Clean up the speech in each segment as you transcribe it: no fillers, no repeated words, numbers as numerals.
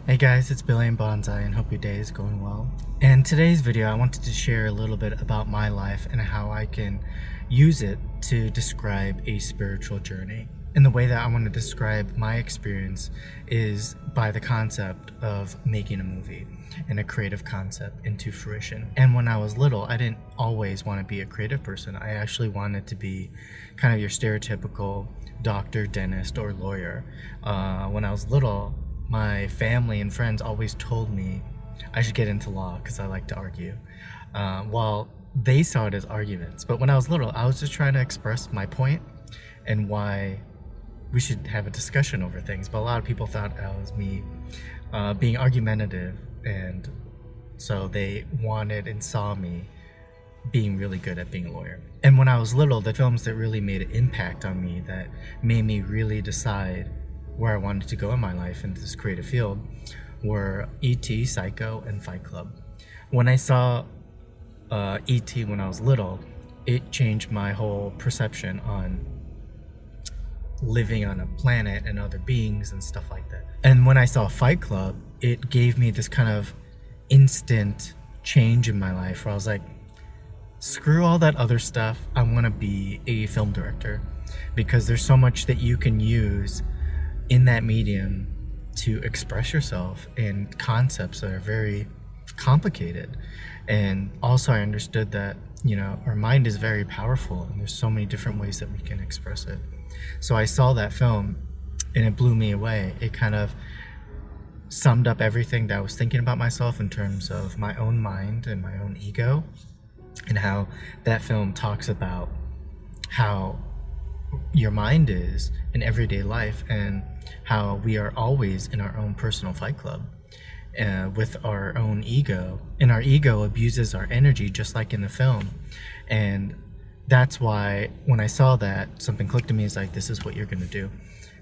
Hey guys, it's Billy and Bonsai and hope your day is going well. In today's video, I wanted to share a little bit about my life and how I can use it to describe a spiritual journey. And the way that I want to describe my experience is by the concept of making a movie and a creative concept into fruition. And when I was little, I didn't always want to be a creative person. I actually wanted to be kind of your stereotypical doctor, dentist, or lawyer. When I was little, my family and friends always told me I should get into law because I like to argue. Well, they saw it as arguments, but when I was little, I was just trying to express my point and why we should have a discussion over things. But a lot of people thought I was me being argumentative, and so they wanted and saw me being really good at being a lawyer. And when I was little, the films that really made an impact on me, that made me really decide where I wanted to go in my life in this creative field, were E.T., Psycho, and Fight Club. When I saw E.T. when I was little, it changed my whole perception on living on a planet and other beings and stuff like that. And when I saw Fight Club, it gave me this kind of instant change in my life where I was like, screw all that other stuff. I want to be a film director because there's so much that you can use in that medium to express yourself in concepts that are very complicated. And also I understood that, our mind is very powerful and there's so many different ways that we can express it. So I saw that film and it blew me away. It kind of summed up everything that I was thinking about myself in terms of my own mind and my own ego, and how that film talks about how your mind is in everyday life and how we are always in our own personal fight club with our own ego, and our ego abuses our energy just like in the film. And that's why when I saw that, something clicked to me. Is like, this is what you're going to do,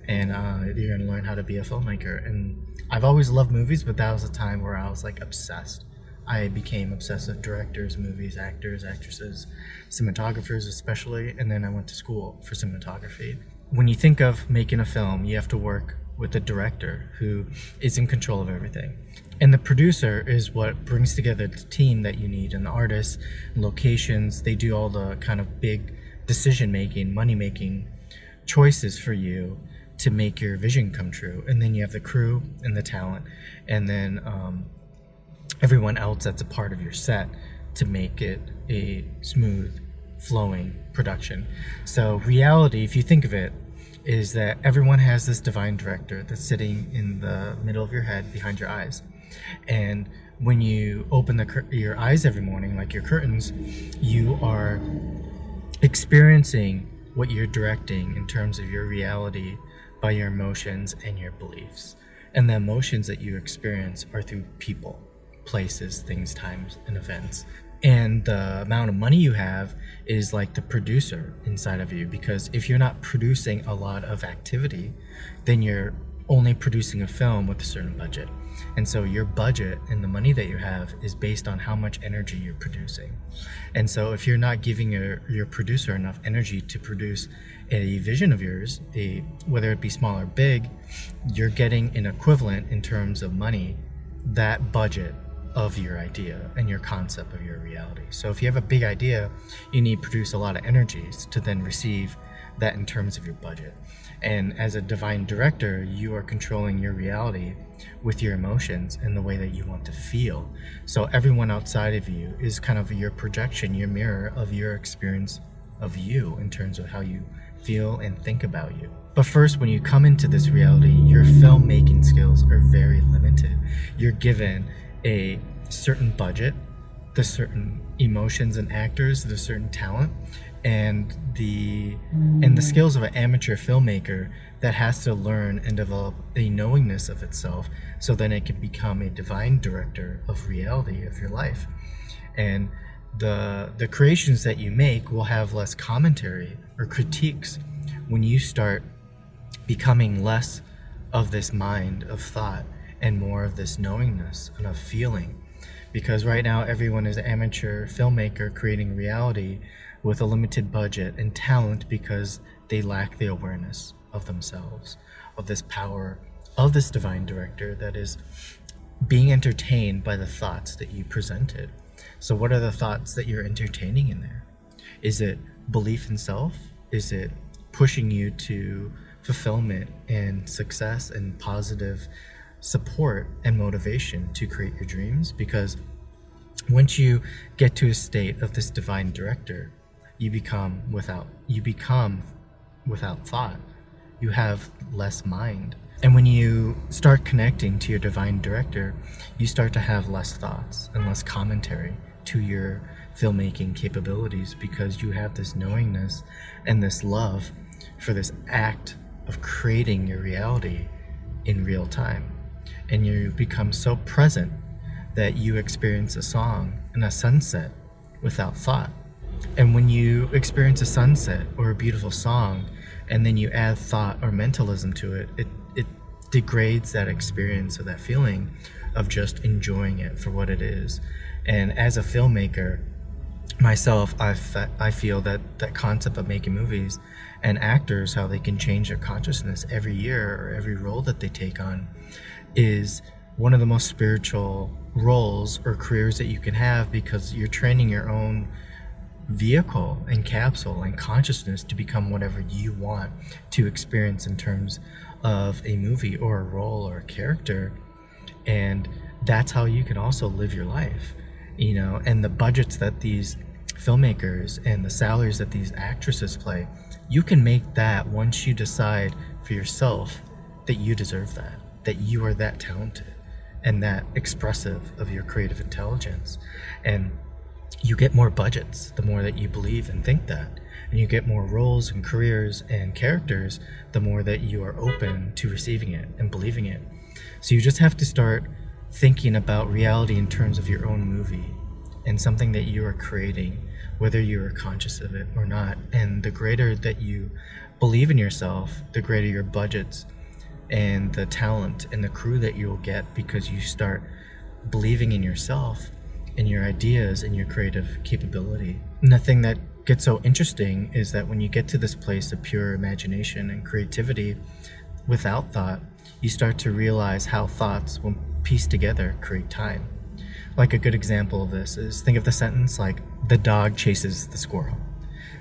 and you're going to learn how to be a filmmaker. And I've always loved movies, but that was a time where I was like obsessed. I became obsessed with directors, movies, actors, actresses, cinematographers especially, and then I went to school for cinematography. When you think of making a film, you have to work with a director who is in control of everything. And the producer is what brings together the team that you need, and the artists, locations. They do all the kind of big decision-making, money-making choices for you to make your vision come true. And then you have the crew and the talent, and then everyone else that's a part of your set to make it a smooth flowing production. So reality, if you think of it, is that everyone has this divine director that's sitting in the middle of your head behind your eyes. And when you open your eyes every morning, like your curtains, you are experiencing what you're directing in terms of your reality by your emotions and your beliefs. And the emotions that you experience are through people, places, things, times, and events. And the amount of money you have is like the producer inside of you, because if you're not producing a lot of activity, then you're only producing a film with a certain budget. And so your budget and the money that you have is based on how much energy you're producing. And so if you're not giving your producer enough energy to produce a vision of yours, whether it be small or big, you're getting an equivalent in terms of money, that budget of your idea and your concept of your reality. So if you have a big idea, you need to produce a lot of energies to then receive that in terms of your budget. And as a divine director, you are controlling your reality with your emotions and the way that you want to feel. So everyone outside of you is kind of your projection, your mirror of your experience of you in terms of how you feel and think about you. But first, when you come into this reality, your filmmaking skills are very limited. You're given a certain budget, the certain emotions and actors, the certain talent, and the skills of an amateur filmmaker that has to learn and develop a knowingness of itself, so then it can become a divine director of reality of your life. And the creations that you make will have less commentary or critiques when you start becoming less of this mind of thought and more of this knowingness and of feeling. Because right now everyone is an amateur filmmaker creating reality with a limited budget and talent because they lack the awareness of themselves, of this power of this divine director that is being entertained by the thoughts that you presented. So what are the thoughts that you're entertaining in there? Is it belief in self? Is it pushing you to fulfillment and success and positive support and motivation to create your dreams? Because once you get to a state of this divine director, you become without thought. You have less mind. And when you start connecting to your divine director, you start to have less thoughts and less commentary to your filmmaking capabilities, because you have this knowingness and this love for this act of creating your reality in real time. And you become so present that you experience a song and a sunset without thought. And when you experience a sunset or a beautiful song, and then you add thought or mentalism to it, it degrades that experience or that feeling of just enjoying it for what it is. And as a filmmaker myself, I feel that that concept of making movies and actors, how they can change their consciousness every year or every role that they take on, is one of the most spiritual roles or careers that you can have, because you're training your own vehicle and capsule and consciousness to become whatever you want to experience in terms of a movie or a role or a character. And that's how you can also live your life, and the budgets that these filmmakers and the salaries that these actresses play, you can make that once you decide for yourself that you deserve that you are that talented and that expressive of your creative intelligence. And you get more budgets the more that you believe and think that, and you get more roles and careers and characters the more that you are open to receiving it and believing it. So you just have to start thinking about reality in terms of your own movie and something that you are creating, whether you are conscious of it or not. And the greater that you believe in yourself, the greater your budgets and the talent and the crew that you'll get, because you start believing in yourself and your ideas and your creative capability. And the thing that gets so interesting is that when you get to this place of pure imagination and creativity without thought, you start to realize how thoughts, when pieced together, create time. Like a good example of this is, think of the sentence like, the dog chases the squirrel.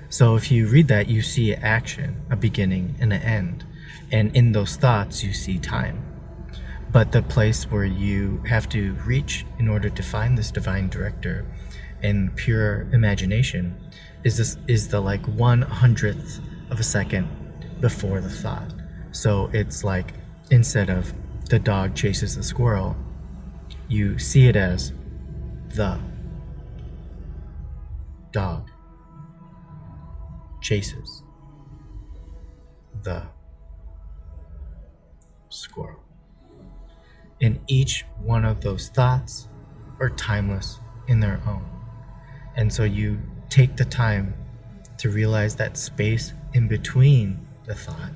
So if you read that, you see action, a beginning and an end. And in those thoughts, you see time. But the place where you have to reach in order to find this divine director and pure imagination is the like 1/100th of a second before the thought. So it's like, instead of the dog chases the squirrel, you see it as the dog chases the squirrel. And each one of those thoughts are timeless in their own. And so you take the time to realize that space in between the thought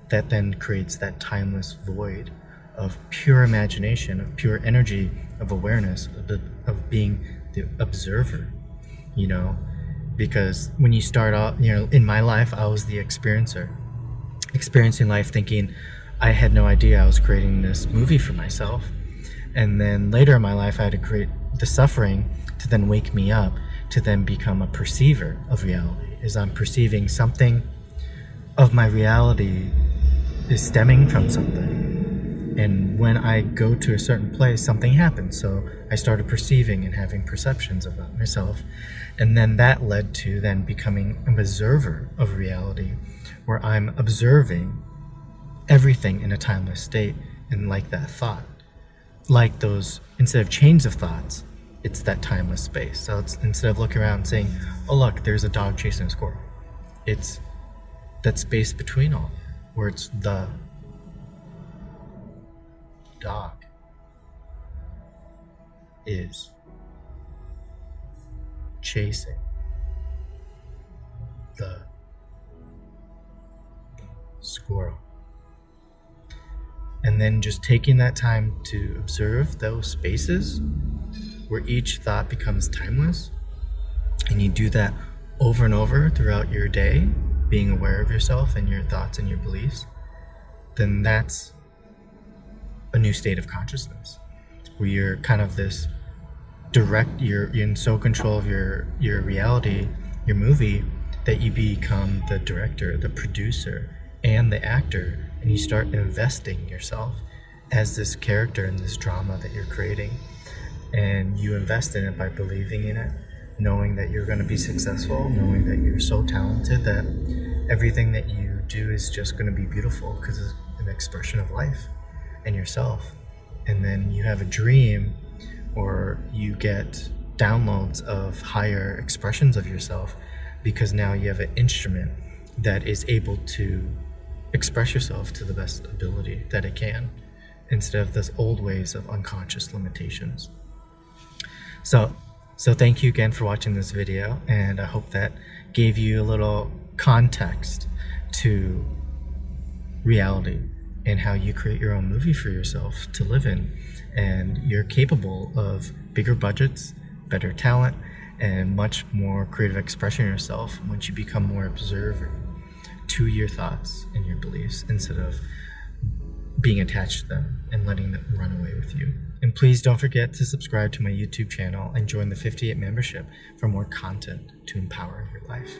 that then creates that timeless void of pure imagination, of pure energy, of awareness, of being the observer, because when you start off, in my life, I was the experiencer, experiencing life, thinking I had no idea I was creating this movie for myself. And then later in my life, I had to create the suffering to then wake me up, to then become a perceiver of reality. As I'm perceiving something of my reality is stemming from something. And when I go to a certain place, something happens. So I started perceiving and having perceptions about myself. And then that led to then becoming an observer of reality, where I'm observing everything in a timeless state. And like that thought, like those, instead of chains of thoughts, it's that timeless space. So it's, instead of looking around and saying, oh look, there's a dog chasing a squirrel, it's that space between all, where it's the dog is chasing the squirrel. And then just taking that time to observe those spaces where each thought becomes timeless, and you do that over and over throughout your day, being aware of yourself and your thoughts and your beliefs, then that's a new state of consciousness where you're kind of this you're in so control of your reality, your movie, that you become the director, the producer, and the actor, and you start investing yourself as this character in this drama that you're creating. And you invest in it by believing in it, knowing that you're going to be successful, knowing that you're so talented that everything that you do is just going to be beautiful because it's an expression of life and yourself. And then you have a dream, or you get downloads of higher expressions of yourself because now you have an instrument that is able to express yourself to the best ability that it can, instead of those old ways of unconscious limitations. So thank you again for watching this video, and I hope that gave you a little context to reality and how you create your own movie for yourself to live in. And you're capable of bigger budgets, better talent, and much more creative expression of yourself once you become more observant to your thoughts and your beliefs, instead of being attached to them and letting them run away with you. And please don't forget to subscribe to my YouTube channel and join the 58 membership for more content to empower your life.